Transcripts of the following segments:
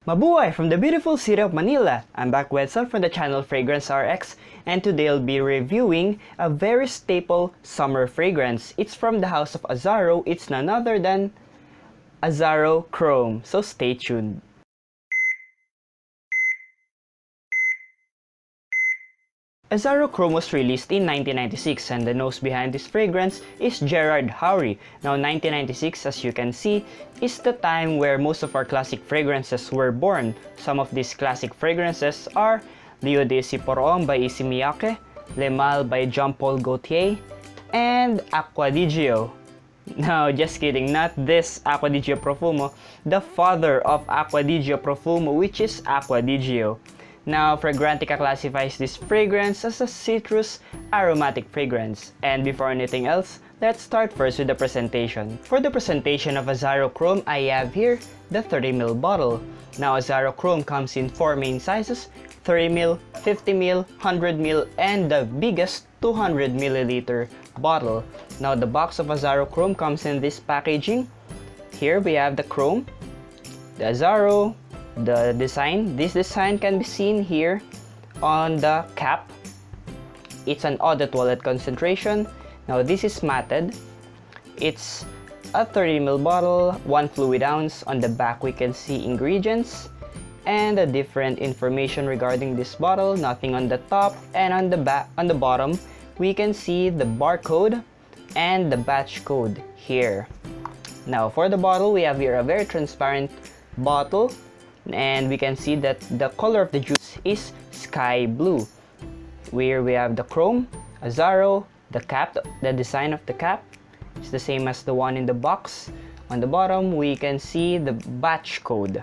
Mabuhay from the beautiful city of Manila. I'm back with Edson from the channel Fragrance RX, and today I'll be reviewing a very staple summer fragrance. It's from the house of Azzaro. It's none other than Azzaro Chrome. So stay tuned. Azzaro Chrome was released in 1996, and the nose behind this fragrance is Gerard Howry. Now 1996, as you can see, is the time where most of our classic fragrances were born. Some of these classic fragrances are L'Eau d'Issy Pour Homme by Issey Miyake, Le Mal by Jean-Paul Gaultier, and Acqua di Gio. No, just kidding, not this Acqua di Gio Profumo, the father of Acqua di Gio Profumo, which is Acqua di Gio. Now, Fragrantica classifies this fragrance as a citrus aromatic fragrance. And before anything else, let's start first with the presentation. For the presentation of Azzaro Chrome, I have here the 30ml bottle. Now, Azzaro Chrome comes in 4 main sizes: 30ml, 50ml, 100ml, and the biggest 200ml bottle. Now, the box of Azzaro Chrome comes in this packaging. Here we have the chrome, the Azzaro, the design. This design can be seen here on the cap. It's an eau de toilette concentration. Now this is matted. It's a 30ml bottle, 1 fluid ounce. On the back we can see ingredients and the different information regarding this bottle. Nothing on the top, and on the back, on the bottom, we can see the barcode and the batch code here. Now for the bottle, we have here a very transparent bottle, and we can see that the color of the juice is sky blue. Where we have the chrome, Azzaro, the cap, the design of the cap is the same as the one in the box. On the bottom we can see the batch code,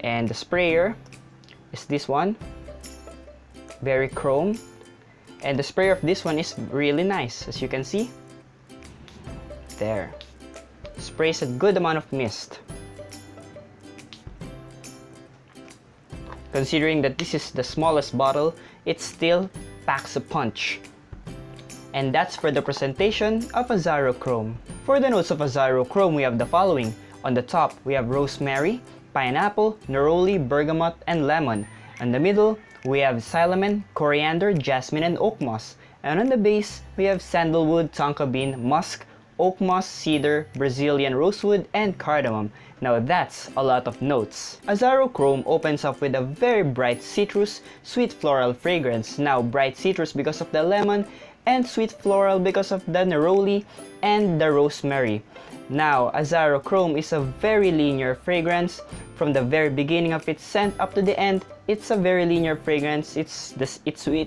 and the sprayer is this one, very chrome, and the sprayer of this one is really nice. As you can see there, sprays a good amount of mist. Considering that this is the smallest bottle, it still packs a punch. And that's for the presentation of Azzaro Chrome. For the notes of Azzaro Chrome, we have the following. On the top, we have rosemary, pineapple, neroli, bergamot, and lemon. In the middle, we have cinnamon, coriander, jasmine, and oak moss. And on the base, we have sandalwood, tonka bean, musk, oak moss, cedar, Brazilian rosewood, and cardamom. Now that's a lot of notes. Azzaro Chrome opens up with a very bright citrus, sweet floral fragrance. Now bright citrus because of the lemon, and sweet floral because of the neroli and the rosemary. Now Azzaro Chrome is a very linear fragrance. From the very beginning of its scent up to the end, it's a very linear fragrance. It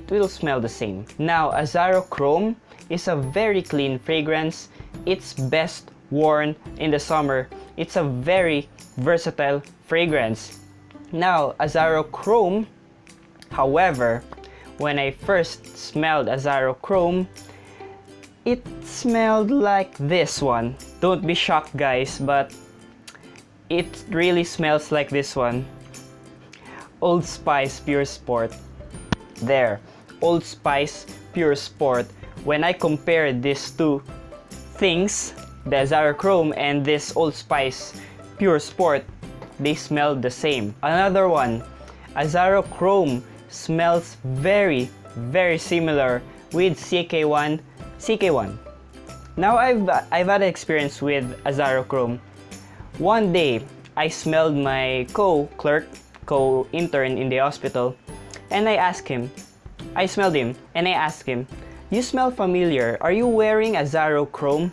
will smell the same. Now Azzaro Chrome is a very clean fragrance. It's best worn in the summer. It's a very versatile fragrance. Now Azzaro Chrome, however, when I first smelled Azzaro Chrome, it smelled like this one. Don't be shocked guys, but it really smells like this one. Old Spice Pure Sport. There, Old Spice Pure Sport. When I compared these two things, the Azzaro Chrome and this Old Spice Pure Sport, they smell the same. Another one, Azzaro Chrome smells very similar with CK1. Now I've had an experience with Azzaro Chrome. One day I smelled my co-intern in the hospital, and I smelled him and I asked him, "You smell familiar, are you wearing Azzaro Chrome?"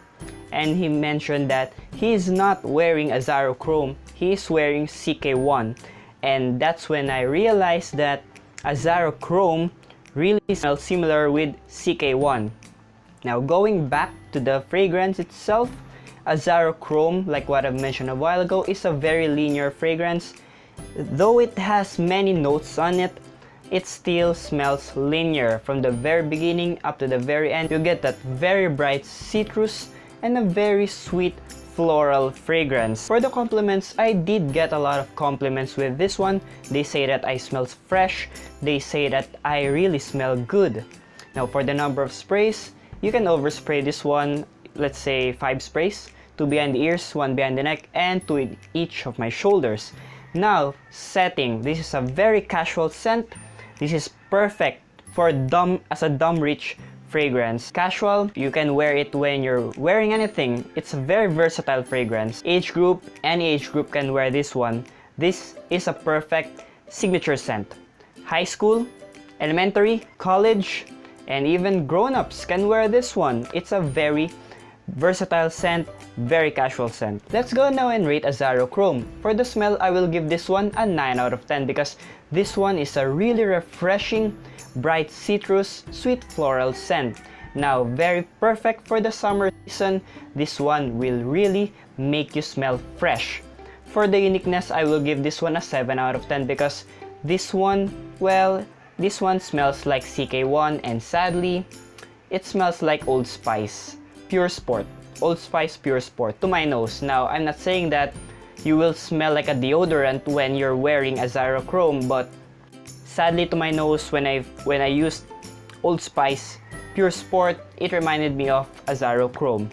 And he mentioned that he is not wearing Azzaro Chrome, he is wearing CK1. And that's when I realized that Azzaro Chrome really smells similar with CK1. Now going back to the fragrance itself, Azzaro Chrome, like what I've mentioned a while ago, is a very linear fragrance. Though it has many notes on it, it still smells linear. From the very beginning up to the very end, you get that very bright citrus and a very sweet floral fragrance. For the compliments, I did get a lot of compliments with this one. They say that I smell fresh. They say that I really smell good. Now for the number of sprays, you can overspray this one, let's say 5 sprays. 2 behind the ears, 1 behind the neck, and 2 in each of my shoulders. Now, setting. This is a very casual scent. This is perfect for as a dumb rich fragrance. Casual, you can wear it when you're wearing anything. It's a very versatile fragrance. Age group, any age group can wear this one. This is a perfect signature scent. High school, elementary, college, and even grown-ups can wear this one. It's a very versatile scent, very casual scent. Let's go now and rate Azzaro Chrome. For the smell, I will give this one a 9 out of 10 because this one is a really refreshing, bright citrus, sweet floral scent. Now, very perfect for the summer season. This one will really make you smell fresh. For the uniqueness, I will give this one a 7 out of 10 because this one, well, this one smells like CK1 and sadly, it smells like Old Spice. Pure Sport. Old Spice Pure Sport to my nose. Now, I'm not saying that you will smell like a deodorant when you're wearing Azzaro Chrome, but sadly to my nose, when I used Old Spice Pure Sport, it reminded me of Azzaro Chrome.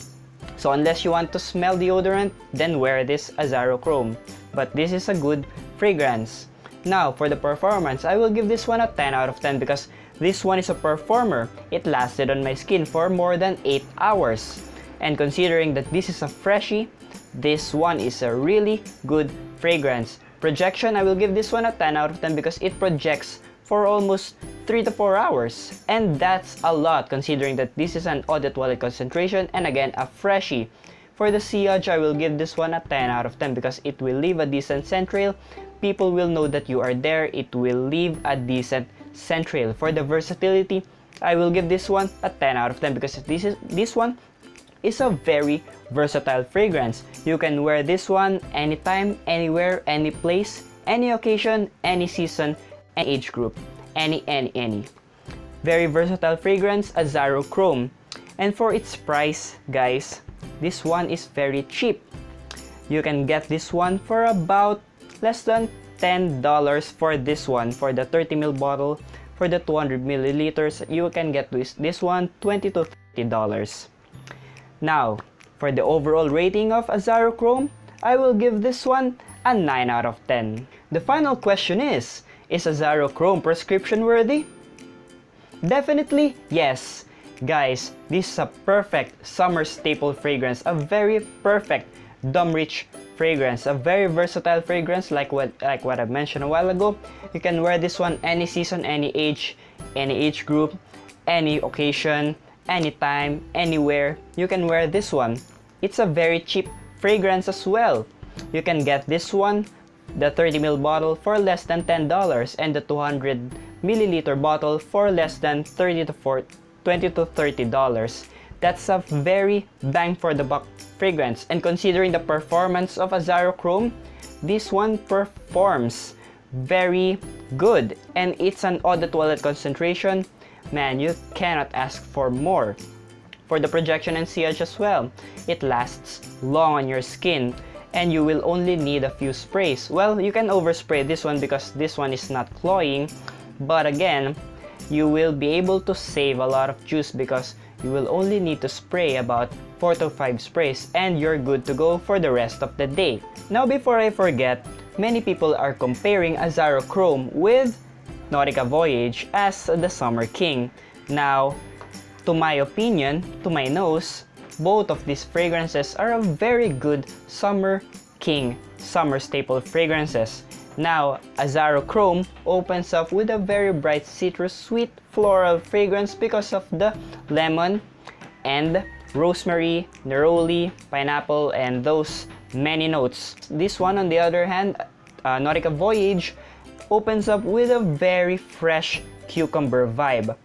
So unless you want to smell deodorant, then wear this Azzaro Chrome. But this is a good fragrance. Now, for the performance, I will give this one a 10 out of 10 because this one is a performer. It lasted on my skin for more than 8 hours. And considering that this is a freshie, this one is a really good fragrance. Projection, I will give this one a 10 out of 10 because it projects for almost 3 to 4 hours. And that's a lot considering that this is an eau de toilette concentration and again a freshie. For the sillage, I will give this one a 10 out of 10 because it will leave a decent scent trail. People will know that you are there. It will leave a decent scent trail. For the versatility, I will give this one a 10 out of 10 because this one is a very versatile fragrance. You can wear this one anytime, anywhere, any place, any occasion, any season, any age group, any. Very versatile fragrance, Azzaro Chrome. And for its price, guys, this one is very cheap. You can get this one for about less than $10 for this one. For the 30ml bottle, for the 200 milliliters, you can get this one $20 to $30. Now, for the overall rating of Azzaro Chrome, I will give this one a 9 out of 10. The final question is Azzaro Chrome prescription worthy? Definitely yes. Guys, this is a perfect summer staple fragrance, a very perfect dumb rich fragrance, a very versatile fragrance like what I've mentioned a while ago. You can wear this one any season, any age group, any occasion, anytime, anywhere. You can wear this one. It's a very cheap fragrance as well. You can get this one, the 30ml bottle, for less than $10 and the 200 milliliter bottle for less than $20 to $30. That's a very bang for the buck fragrance. And considering the performance of Azzaro Chrome, this one performs very good. And it's an eau de toilette concentration. Man, you cannot ask for more. For the projection and sillage as well, it lasts long on your skin. And you will only need a few sprays. Well, you can overspray this one because this one is not cloying. But again, you will be able to save a lot of juice because you will only need to spray about 4 to 5 sprays and you're good to go for the rest of the day. Now, before I forget, many people are comparing Azzaro Chrome with Nautica Voyage as the Summer King. Now, to my opinion, to my nose, both of these fragrances are a very good Summer King, summer staple fragrances. Now, Azzaro Chrome opens up with a very bright citrus sweet floral fragrance because of the lemon and rosemary, neroli, pineapple, and those many notes. This one, on the other hand, Nautica Voyage, opens up with a very fresh cucumber vibe.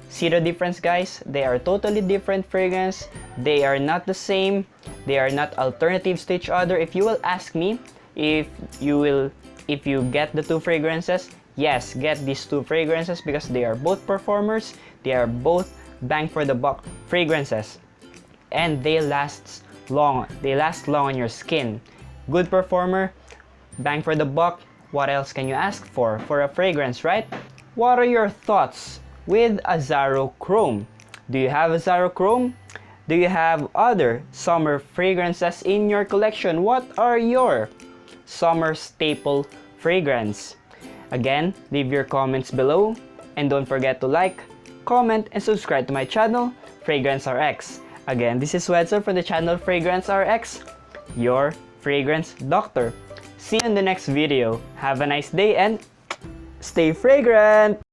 See the difference, guys? They are totally different fragrance. They are not the same. They are not alternatives to each other. If you will ask me if you get the two fragrances, yes, get these two fragrances because they are both performers. They are both bang for the buck fragrances. And they last long. They last long on your skin. Good performer, bang for the buck. What else can you ask for a fragrance, right? What are your thoughts with Azzaro Chrome? Do you have Azzaro Chrome? Do you have other summer fragrances in your collection? What are your summer staple fragrance. Again, leave your comments below and don't forget to like, comment, and subscribe to my channel, Fragrance RX. Again, this is Wedson from the channel Fragrance RX, your fragrance doctor. See you in the next video. Have a nice day and stay fragrant!